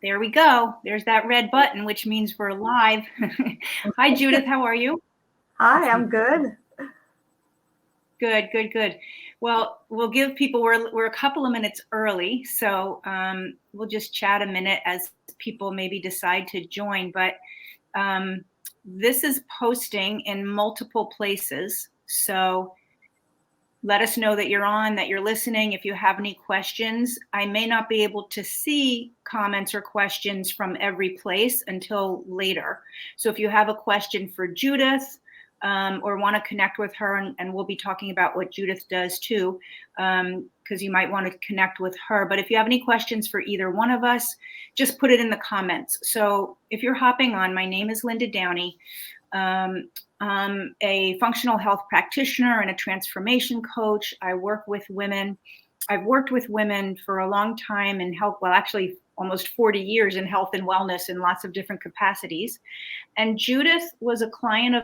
There we go. There's that red button, which means we're live. Hi, Judith. How are you? Hi, I'm good. Good. Well, we'll give people, we're a couple of minutes early, so we'll just chat a minute as people maybe decide to join. But this is posting in multiple places. So let us know that you're on, that you're listening. If you have any questions, I may not be able to see comments or questions from every place until later. So if you have a question for Judith or want to connect with her, and we'll be talking about what Judith does too, because you might want to connect with her. But if you have any questions for either one of us, just put it in the comments. So if you're hopping on, my name is Linda Downey. I'm a functional health practitioner and a transformation coach. I work with women. I've worked with women for a long time in health, well, actually almost 40 years in health and wellness in lots of different capacities. And Judith was a client of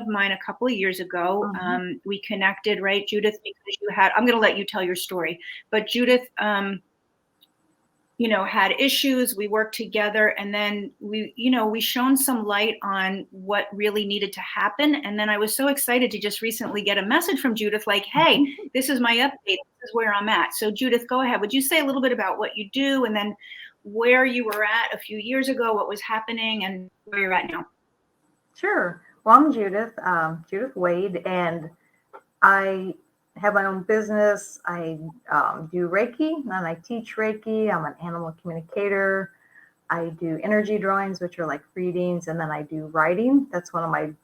mine a couple of years ago. We connected, right, Judith, because you had, I'm going to let you tell your story, but Judith, had issues. We worked together, and then we shone some light on what really needed to happen. And then I was so excited to just recently get a message from Judith, like, hey, this is my update. This is where I'm at. So Judith, go ahead. Would you say a little bit about what you do, and then where you were at a few years ago, what was happening, and where you're at now? Sure. Well, I'm Judith, Judith Wade, and I have my own business. I do Reiki, and I teach Reiki. I'm an animal communicator. I do energy drawings, which are like readings, and then I do writing. That's I'm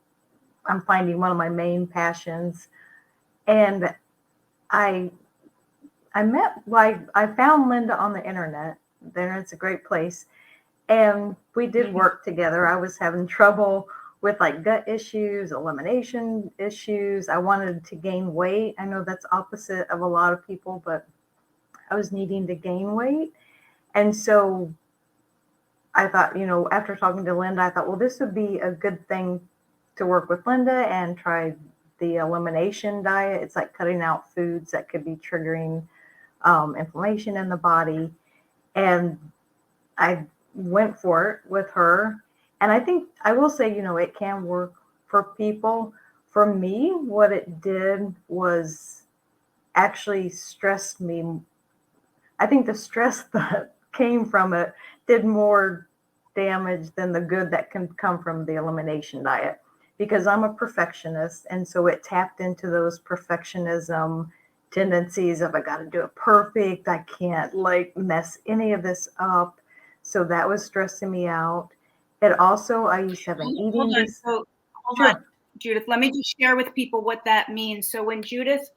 finding one of my main passions. And I found Linda on the internet. The internet's a great place. And we did work together. I was having trouble with like gut issues, elimination issues. I wanted to gain weight. I know that's opposite of a lot of people, but I was needing to gain weight. And so I thought, after talking to Linda, I thought, well, this would be a good thing to work with Linda and try the elimination diet. It's like cutting out foods that could be triggering inflammation in the body. And I went for it with her. And I think I will say, it can work for people. For me, what it did was actually stressed me. I think the stress that came from it did more damage than the good that can come from the elimination diet, because I'm a perfectionist. And so it tapped into those perfectionism tendencies of, I got to do it perfect. I can't mess any of this up. So that was stressing me out. It also, I used to have an eating disorder. Hold on, Judith. Let me just share with people what that means. So when Judith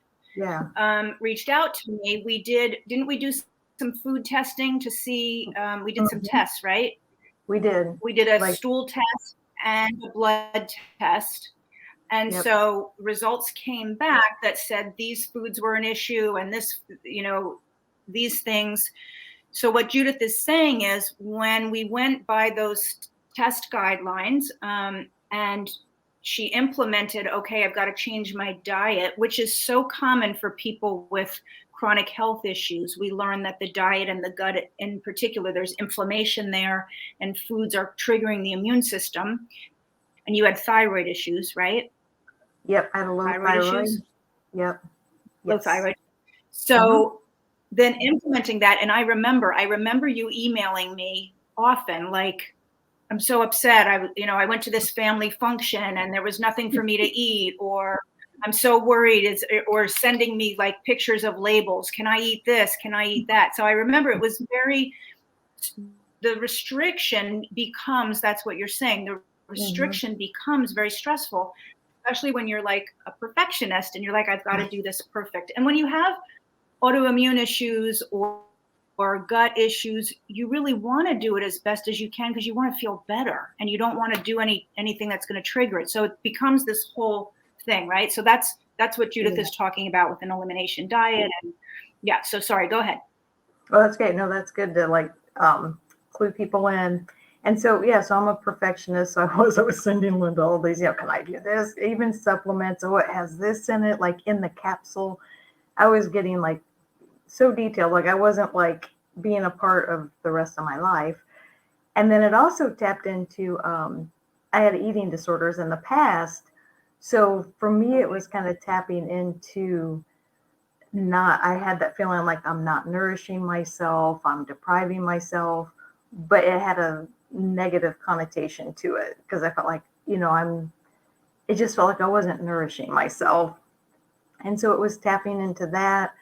reached out to me, didn't we do some food testing to see, we did some tests, right? We did. We did a stool test and a blood test. And so results came back that said these foods were an issue, and this, these things. So what Judith is saying is, when we went by those test guidelines, and she implemented, okay, I've got to change my diet, which is so common for people with chronic health issues. We learn that the diet and the gut in particular, there's inflammation there, and foods are triggering the immune system. And you had thyroid issues, right? Yep, I had a low thyroid. Issues. Yep. Low thyroid. So then implementing that, and I remember you emailing me often, like, I'm so upset. I went to this family function and there was nothing for me to eat, or I'm so worried, or sending me like pictures of labels. Can I eat this? Can I eat that? So I remember it was the restriction becomes, that's what you're saying. The restriction becomes very stressful, especially when you're like a perfectionist and you're like, I've got to do this perfect. And when you have autoimmune issues or gut issues, you really want to do it as best as you can, because you want to feel better and you don't want to do anything that's going to trigger it. So it becomes this whole thing, right? So that's what Judith is talking about with an elimination diet. And so sorry, go ahead. Oh, that's great. No, that's good to clue people in. And so, so I'm a perfectionist. So I was sending Linda all these, can I do this? Even supplements. Oh, it has this in it, like in the capsule. I was getting so detailed. I wasn't being a part of the rest of my life. And then it also tapped into, I had eating disorders in the past. So for me, it was kind of tapping into I had that feeling like I'm not nourishing myself, I'm depriving myself, but it had a negative connotation to it because I felt like, it just felt like I wasn't nourishing myself. And so it was tapping into that.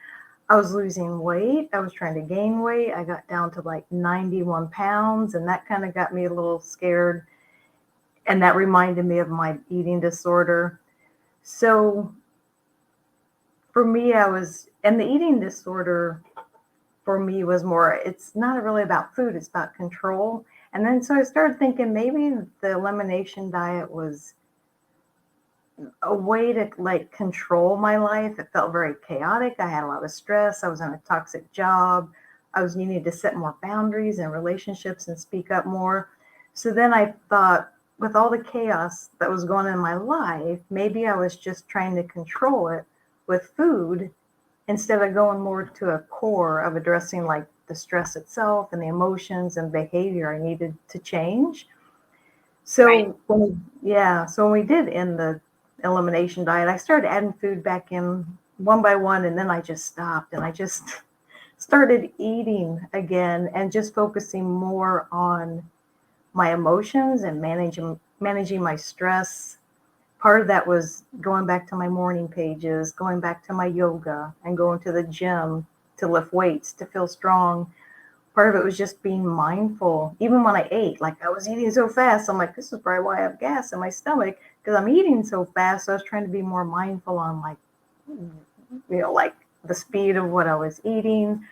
I was losing weight. I was trying to gain weight. I got down to like 91 pounds, and that kind of got me a little scared. And that reminded me of my eating disorder. So for me, and the eating disorder for me was more, it's not really about food, it's about control. And then so I started thinking maybe the elimination diet was a way to like control my life. It felt very chaotic. I had a lot of stress. I was in a toxic job. I was needing to set more boundaries in relationships and speak up more. So then I thought, with all the chaos that was going on in my life, maybe I was just trying to control it with food instead of going more to a core of addressing like the stress itself and the emotions and behavior I needed to change. So Right. so when we did end the elimination diet, I started adding food back in one by one, and then I just stopped and I just started eating again and just focusing more on my emotions and managing my stress. Part of that was going back to my morning pages, going back to my yoga, and going to the gym to lift weights, to feel strong. Part of it was just being mindful. Even when I ate, like I was eating so fast, I'm like, this is probably why I have gas in my stomach, because I'm eating so fast. So I was trying to be more mindful on like the speed of what I was eating.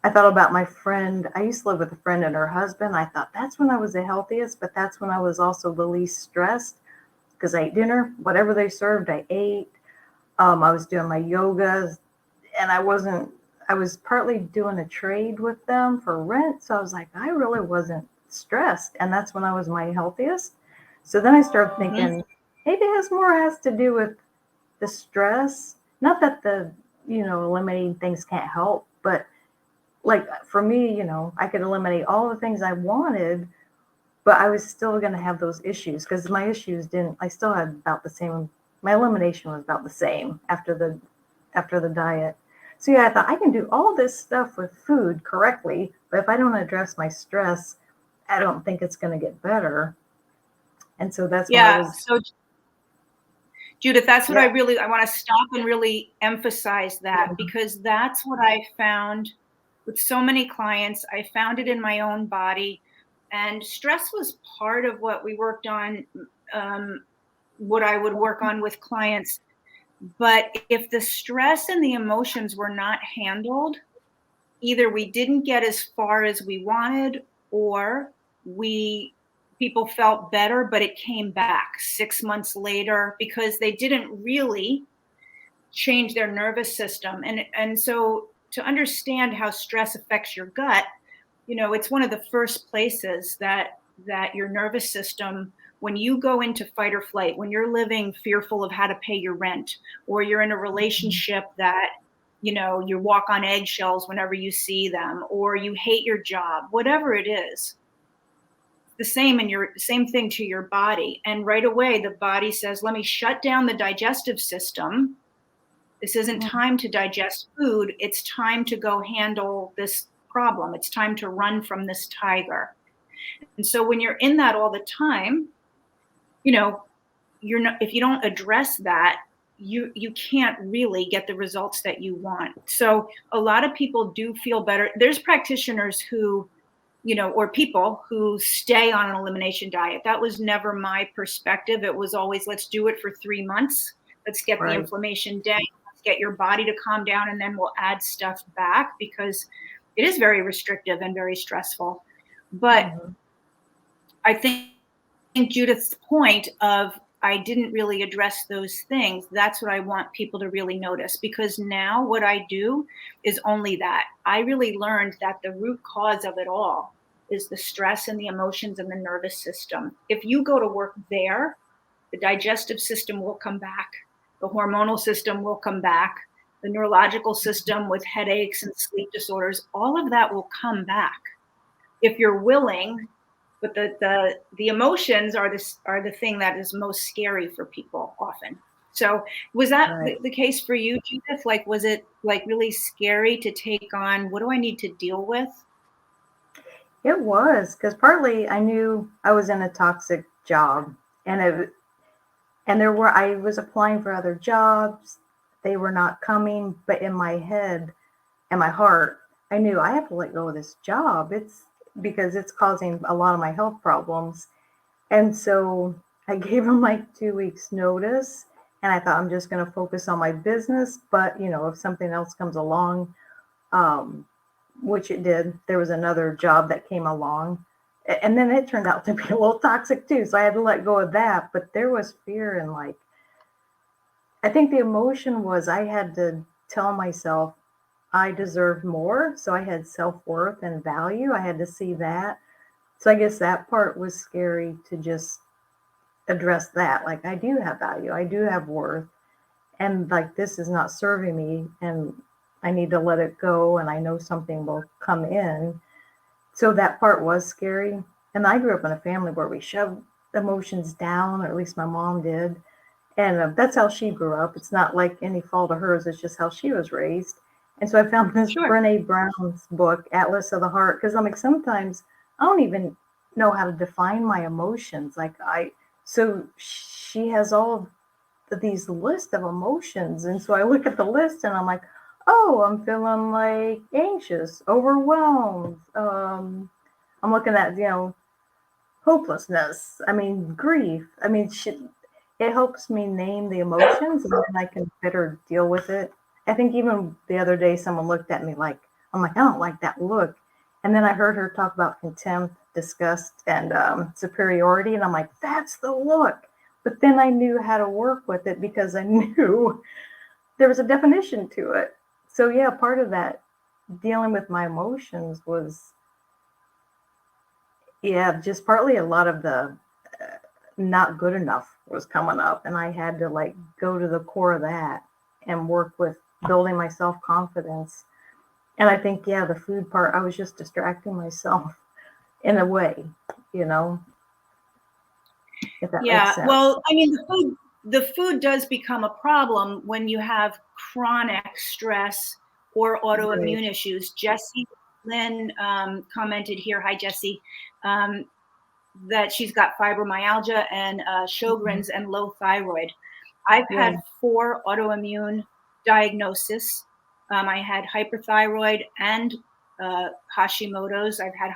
I thought about my friend. I used to live with a friend and her husband. I thought that's when I was the healthiest, but that's when I was also the least stressed because I ate dinner, whatever they served, I ate. I was doing my yoga, and I was partly doing a trade with them for rent. So I was like, I really wasn't stressed. And that's when I was my healthiest. So then I started thinking, maybe has to do with the stress. Not that eliminating things can't help, but like for me, I could eliminate all the things I wanted, but I was still going to have those issues because my issues I still had about the same. My elimination was about the same after the diet. So yeah, I thought I can do all this stuff with food correctly, but if I don't address my stress, I don't think it's going to get better. And so that's when I was. So Judith, that's what I want to stop and really emphasize that, because that's what I found with so many clients. I found it in my own body, and stress was part of what we worked on, what I would work on with clients. But if the stress and the emotions were not handled, either we didn't get as far as we wanted, or people felt better, but it came back 6 months later because they didn't really change their nervous system. And so to understand how stress affects your gut, it's one of the first places that your nervous system, when you go into fight or flight, when you're living fearful of how to pay your rent, or you're in a relationship that you walk on eggshells whenever you see them, or you hate your job, whatever it is, the same thing to your body. And right away, the body says, let me shut down the digestive system. This isn't time to digest food. It's time to go handle this problem. It's time to run from this tiger. And so when you're in that all the time, you're not, if you don't address that, you can't really get the results that you want. So a lot of people do feel better. There's practitioners who, or people who stay on an elimination diet. That was never my perspective. It was always, let's do it for 3 months. Let's get the inflammation down. Let's get your body to calm down, and then we'll add stuff back, because it is very restrictive and very stressful. But I think Judith's point of, I didn't really address those things, that's what I want people to really notice, because now what I do is only that. I really learned that the root cause of it all is the stress and the emotions and the nervous system. If you go to work there, the digestive system will come back, the hormonal system will come back, the neurological system with headaches and sleep disorders, all of that will come back if you're willing. But the emotions are the thing that is most scary for people often. So was that Right. the case for you, Judith? Like, was it like really scary to take on, what do I need to deal with? It was because partly I knew I was in a toxic job, and I was applying for other jobs. They were not coming, but in my head and my heart, I knew I have to let go of this job. It's because it's causing a lot of my health problems. And so I gave them like 2 weeks notice, and I thought I'm just going to focus on my business. But, if something else comes along, um, which it did, there was another job that came along. And then it turned out to be a little toxic too. So I had to let go of that. But there was fear, and like, I think the emotion was I had to tell myself I deserved more. So I had self-worth and value. I had to see that. So I guess that part was scary to just address that. Like, I do have value, I do have worth, and like this is not serving me, and I need to let it go, and I know something will come in. So that part was scary. And I grew up in a family where we shoved emotions down, or at least my mom did. And that's how she grew up. It's not like any fault of hers, it's just how she was raised. And so I found this Sure. Brene Brown's book, Atlas of the Heart, because I'm like, sometimes I don't even know how to define my emotions. So she has all of these list of emotions. And so I look at the list and I'm like, oh, I'm feeling like anxious, overwhelmed. I'm looking at, hopelessness. I mean, grief. I mean, it helps me name the emotions, and then I can better deal with it. I think even the other day, someone looked at me like, I'm like, I don't like that look. And then I heard her talk about contempt, disgust, and superiority. And I'm like, that's the look. But then I knew how to work with it because I knew there was a definition to it. So yeah, part of that dealing with my emotions was, yeah, just partly a lot of the not good enough was coming up, and I had to like go to the core of that and work with building my self-confidence. And I think, yeah, the food part, I was just distracting myself in a way, you know, if that makes Yeah, sense. well, I mean, the food does become a problem when you have chronic stress or Right. autoimmune issues. Jessie Lynn commented here, hi Jessie, um, that she's got fibromyalgia and Mhm. Sjogren's and low thyroid. I've had Yeah. 4 autoimmune diagnoses. I had hyperthyroid and Hashimoto's. I've had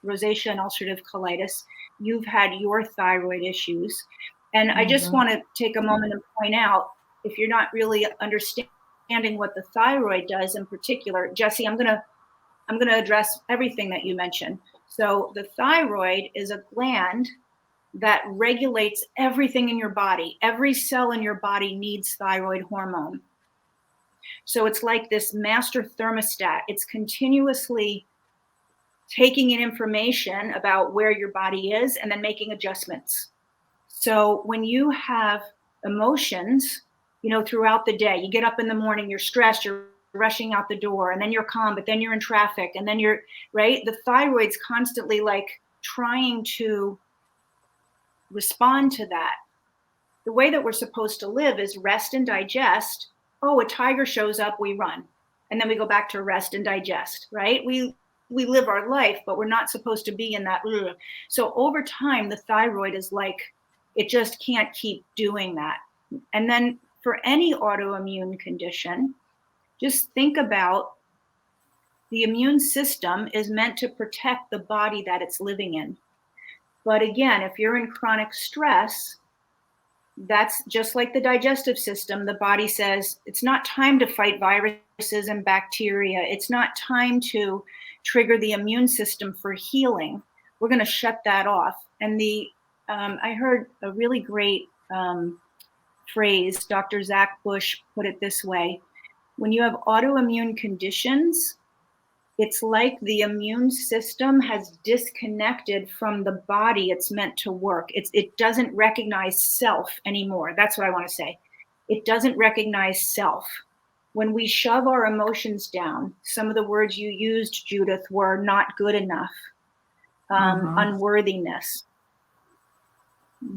rosacea and ulcerative colitis. You've had your thyroid issues. And I just Hmm. want to take a moment and point out, if you're not really understanding what the thyroid does in particular, Jesse, I'm going to address everything that you mentioned. So the thyroid is a gland that regulates everything in your body. Every cell in your body needs thyroid hormone. So it's like this master thermostat. It's continuously taking in information about where your body is and then making adjustments. So when you have emotions, throughout the day, you get up in the morning, you're stressed, you're rushing out the door, and then you're calm, but then you're in traffic, and then you're right. The thyroid's constantly like trying to respond to that. The way that we're supposed to live is rest and digest. Oh, a tiger shows up, we run. And then we go back to rest and digest, right? We live our life, but we're not supposed to be in that. So over time, the thyroid is like, it just can't keep doing that. And then for any autoimmune condition, just think about the immune system is meant to protect the body that it's living in. But again, if you're in chronic stress, that's just like the digestive system. The body says it's not time to fight viruses and bacteria. It's not time to trigger the immune system for healing. We're going to shut that off. And I heard a really great phrase. Dr. Zach Bush put it this way: when you have autoimmune conditions, it's like the immune system has disconnected from the body it's meant to work. It doesn't recognize self anymore. That's what I want to say. It doesn't recognize self. when we shove our emotions down, some of the words you used, Judith, were not good enough, unworthiness.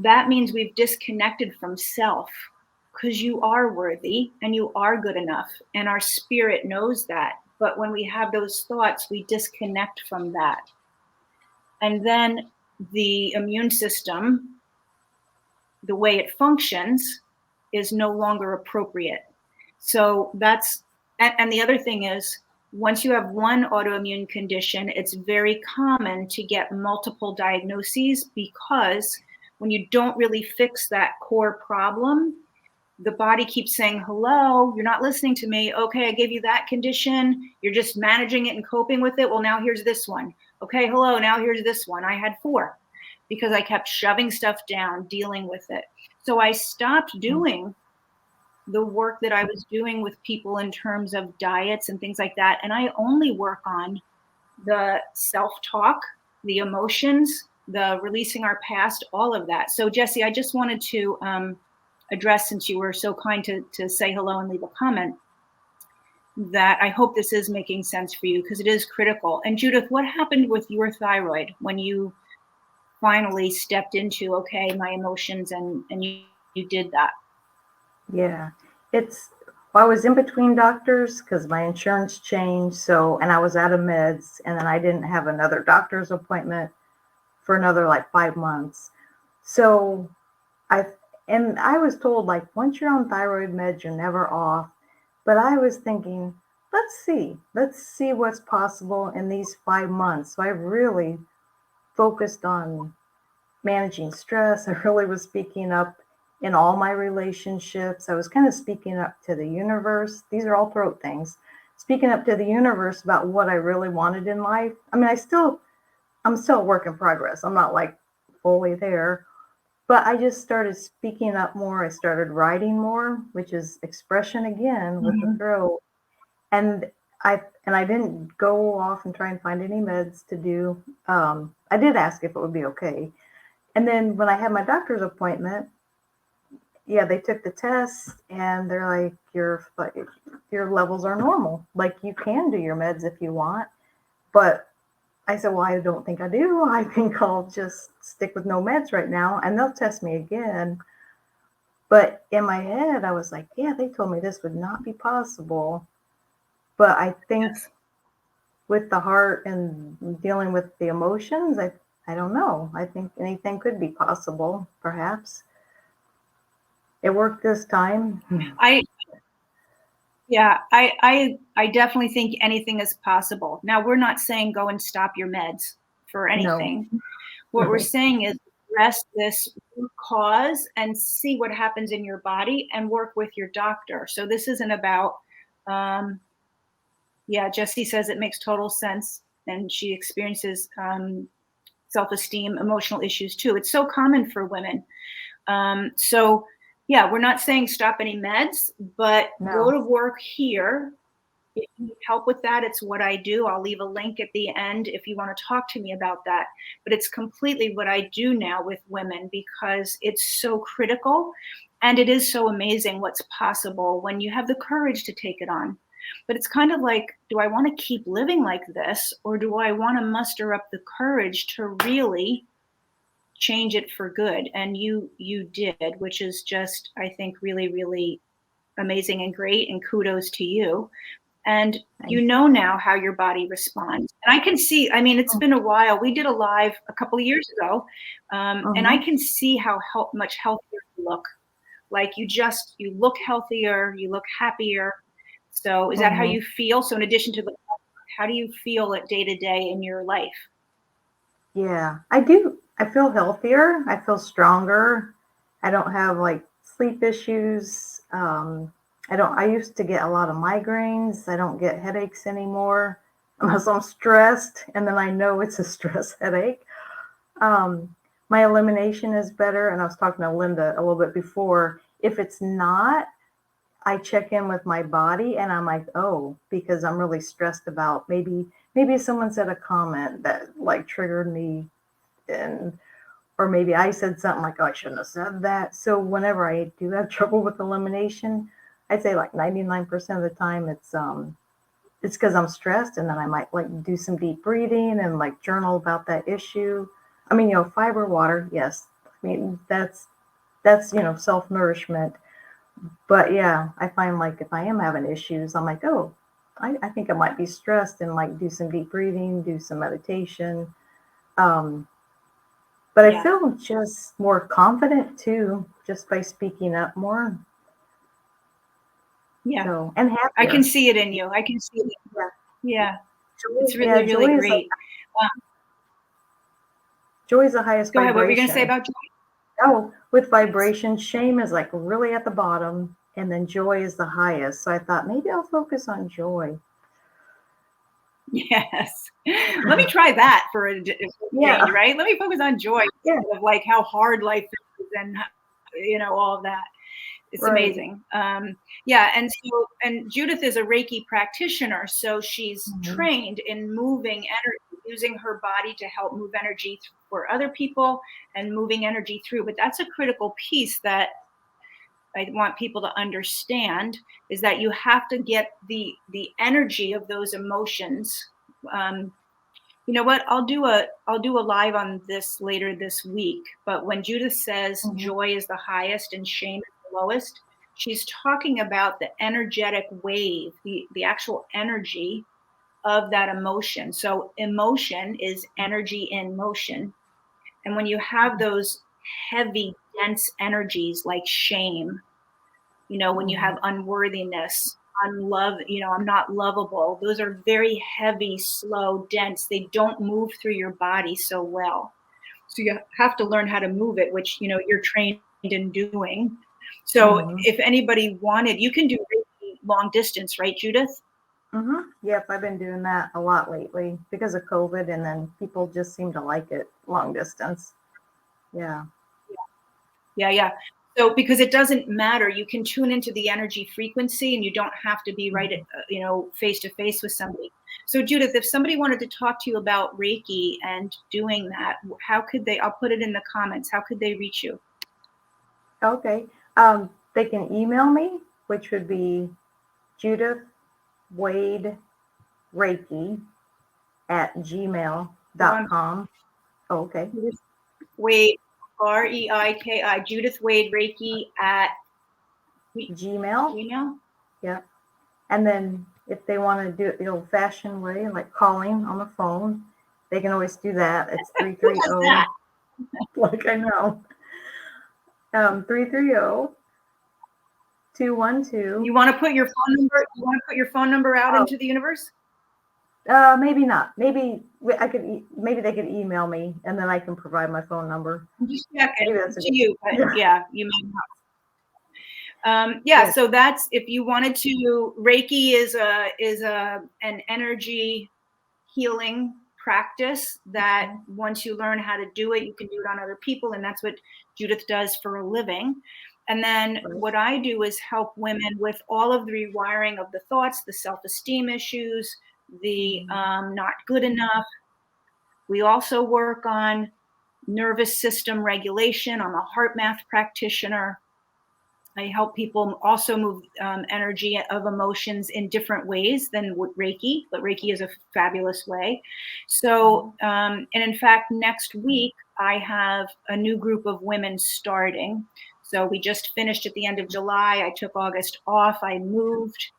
That means we've disconnected from self, because you are worthy and you are good enough. And our spirit knows that. But when we have those thoughts, we disconnect from that. And then the immune system, the way it functions, is no longer appropriate. So that's, and the other thing is, once you have one autoimmune condition, it's very common to get multiple diagnoses, because when you don't really fix that core problem, the body keeps saying, hello, you're not listening to me. Okay, I gave you that condition. You're just managing it and coping with it. Well, now here's this one. Okay, hello, now here's this one. I had 4 because I kept shoving stuff down, dealing with it. So I stopped doing the work that I was doing with people in terms of diets and things like that. And I only work on the self-talk, the emotions, the releasing our past, all of that. So Jessie, I just wanted to address, since you were so kind to say hello and leave a comment, that I hope this is making sense for you, because it is critical. And Judith, what happened with your thyroid when you finally stepped into, okay, my emotions, and you did that? Yeah, well, I was in between doctors because my insurance changed. So, and I was out of meds, and then I didn't have another doctor's appointment for another like 5 months. So I was told, like, once you're on thyroid meds, you're never off. But I was thinking, let's see what's possible in these 5 months. So I really focused on managing stress. I really was speaking up in all my relationships. I was kind of speaking up to the universe. These are all throat things. Speaking up to the universe about what I really wanted in life. I mean, I'm still a work in progress. I'm not like fully there, but I just started speaking up more. I started writing more, which is expression again with the throat. And I didn't go off and try and find any meds to do. I did ask if it would be okay. And then when I had my doctor's appointment, yeah, they took the test and they're like, your levels are normal. Like, you can do your meds if you want. But I said, well, I don't think I do. I think I'll just stick with no meds right now, and they'll test me again. But in my head, I was like, yeah, they told me this would not be possible. But I think with the heart and dealing with the emotions, I don't know. I think anything could be possible, perhaps. It worked this time. I definitely think anything is possible. Now, we're not saying go and stop your meds for anything. No. What we're saying is address this root cause and see what happens in your body and work with your doctor. So this isn't about, Jessie says it makes total sense, and she experiences self-esteem, emotional issues too. It's so common for women. We're not saying stop any meds, but go to work here. If you need help with that, it's what I do. I'll leave a link at the end if you want to talk to me about that. But it's completely what I do now with women, because it's so critical, and it is so amazing what's possible when you have the courage to take it on. But it's kind of like, do I want to keep living like this, or do I want to muster up the courage to really change it for good? And you did, which is just, I think, really, really amazing and great, and kudos to you. And you know now how your body responds. And I can see, I mean, it's been a while. We did a live a couple of years ago, and I can see how much healthier you look. Like, you look healthier, you look happier. So is that how you feel? So in addition to how do you feel it day to day in your life? Yeah, I do. I feel healthier. I feel stronger. I don't have like sleep issues. I used to get a lot of migraines. I don't get headaches anymore unless I'm stressed, and then I know it's a stress headache. My elimination is better, and I was talking to Linda a little bit before. If it's not, I check in with my body, and I'm like, oh, because I'm really stressed about maybe someone said a comment that like triggered me, or maybe I said something like, oh, I shouldn't have said that. So whenever I do have trouble with elimination, I'd say like 99% of the time it's because I'm stressed, and then I might like do some deep breathing and like journal about that issue. I mean, fiber, water, yes. I mean, that's self-nourishment. But yeah, I find like if I am having issues, I'm like, oh, I think I might be stressed, and like do some deep breathing, do some meditation. Um, but I Yeah. feel just more confident too, just by speaking up more. Yeah. So, and happier. I can see it in you. I can see it. Yeah. It's Joy, really, really joy great. joy is the highest Go ahead. What were you vibration. going to say about joy? Oh, with vibration, shame is like really at the bottom, and then joy is the highest. So I thought maybe I'll focus on joy. Yes. Let me try that for a change, Yeah. right? Let me focus on joy Yeah. instead of like how hard life is and all of that. It's Right. amazing. Yeah, and Judith is a Reiki practitioner, so she's trained in moving energy, using her body to help move energy for other people and moving energy through. But that's a critical piece that I want people to understand, is that you have to get the energy of those emotions. You know what? I'll do a live on this later this week. But when Judith says joy is the highest and shame is the lowest, she's talking about the energetic wave, the actual energy of that emotion. So emotion is energy in motion. And when you have those heavy, dense energies like shame, when you have unworthiness, unlove, I'm not lovable. Those are very heavy, slow, dense. They don't move through your body so well. So you have to learn how to move it, which, you're trained in doing. So if anybody wanted, you can do long distance, right, Judith? Yep, I've been doing that a lot lately because of COVID, and then people just seem to like it long distance. Yeah. Yeah. So because it doesn't matter, you can tune into the energy frequency, and you don't have to be right at, face to face with somebody. So Judith, if somebody wanted to talk to you about Reiki and doing that, how could they? I'll put it in the comments. How could they reach you? Okay. They can email me, which would be Judith Wade Reiki at gmail.com. Oh, okay. Wade, REIKI, Judith Wade Reiki at Gmail. Yeah. And then if they want to do it the old fashioned way, like calling on the phone, they can always do that. It's 330. Like I know. 330 212. You want to put your phone number? You want to put your phone number out into the universe? Maybe not. Maybe I could. Maybe they could email me, and then I can provide my phone number. I'm just checking to you, but yeah, you may not. So that's, if you wanted to. Reiki is an energy healing practice that once you learn how to do it, you can do it on other people, and that's what Judith does for a living. And then what I do is help women with all of the rewiring of the thoughts, the self-esteem issues, the not good enough. We also work on nervous system regulation. I'm a heart math practitioner. I help people also move energy of emotions in different ways than Reiki, but Reiki is a fabulous way. So, and in fact, next week, I have a new group of women starting. So we just finished at the end of July. I took August off. I moved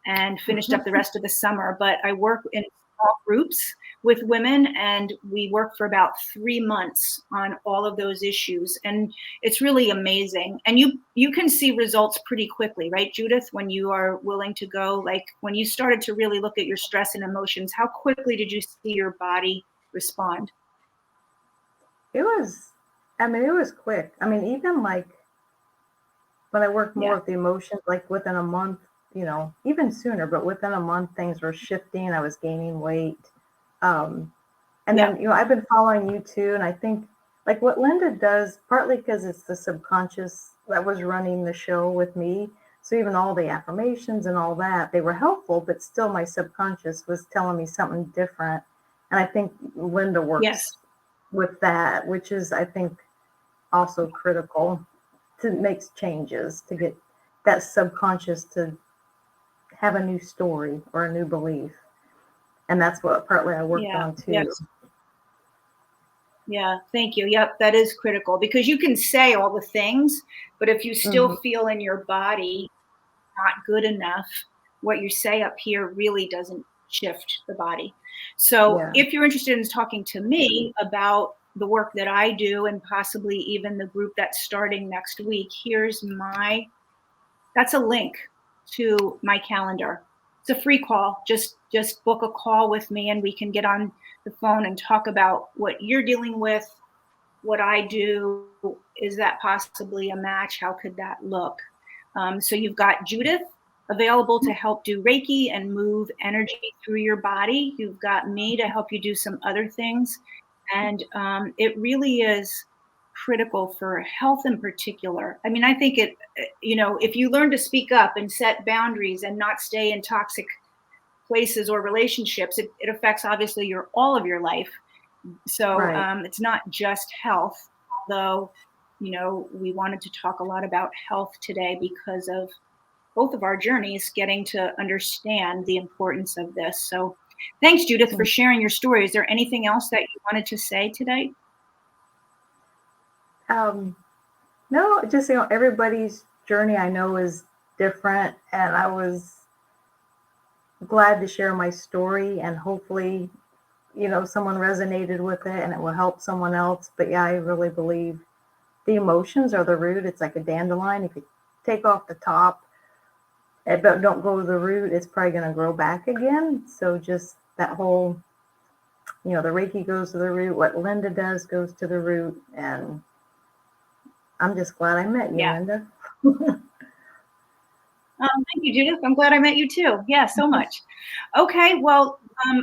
and finished up the rest of the summer. But I work in small groups with women, and we work for about 3 months on all of those issues. And it's really amazing. And you can see results pretty quickly, right, Judith, when you are willing to go. Like when you started to really look at your stress and emotions, how quickly did you see your body respond? It was quick. I mean, even like when I worked more with the emotions, like within a month, even sooner, but within a month, things were shifting. I was gaining weight. And then, I've been following you too. And I think like what Linda does, partly because it's the subconscious that was running the show with me. So even all the affirmations and all that, they were helpful, but still my subconscious was telling me something different. And I think Linda works with that, which is, I think, also critical to make changes, to get that subconscious to have a new story or a new belief. And that's what partly I worked on too. Yes. Yeah, thank you. Yep, that is critical because you can say all the things, but if you still feel in your body not good enough, what you say up here really doesn't shift the body. So if you're interested in talking to me about the work that I do and possibly even the group that's starting next week, that's a link to my calendar. It's a free call. Just book a call with me and we can get on the phone and talk about what you're dealing with, what I do. Is that possibly a match? How could that look? So you've got Judith available to help do Reiki and move energy through your body. You've got me to help you do some other things. And it really is critical for health in particular. I mean, I think if you learn to speak up and set boundaries and not stay in toxic places or relationships, it affects obviously all of your life. So it's not just health, although, we wanted to talk a lot about health today because of both of our journeys getting to understand the importance of this. So thanks, Judith, for sharing your story. Is there anything else that you wanted to say today? No, just, everybody's journey I know is different, and I was glad to share my story, and hopefully, someone resonated with it and it will help someone else. But yeah, I really believe the emotions are the root. It's like a dandelion. If you take off the top, but don't go to the root, it's probably going to grow back again. So just that whole, the Reiki goes to the root. What Linda does goes to the root. And I'm just glad I met you, Linda. Thank you, Judith. I'm glad I met you too. Yeah, so much. Okay, well,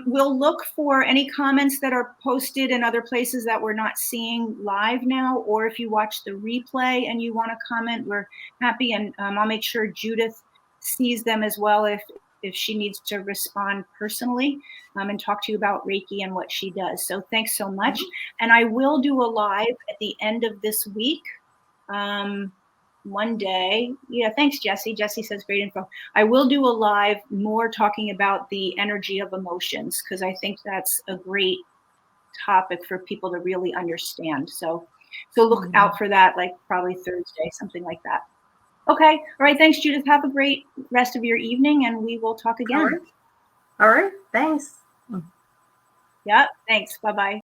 we'll look for any comments that are posted in other places that we're not seeing live now, or if you watch the replay and you want to comment, we're happy, and I'll make sure Judith sees them as well if she needs to respond personally and talk to you about Reiki and what she does. So thanks so much. And I will do a live at the end of this week. One day. Yeah, thanks, Jesse. Jesse says great info. I will do a live more talking about the energy of emotions because I think that's a great topic for people to really understand. So look out for that, like probably Thursday, something like that. Okay. All right. Thanks, Judith. Have a great rest of your evening and we will talk again. All right. Thanks. Yeah. Thanks. Bye-bye.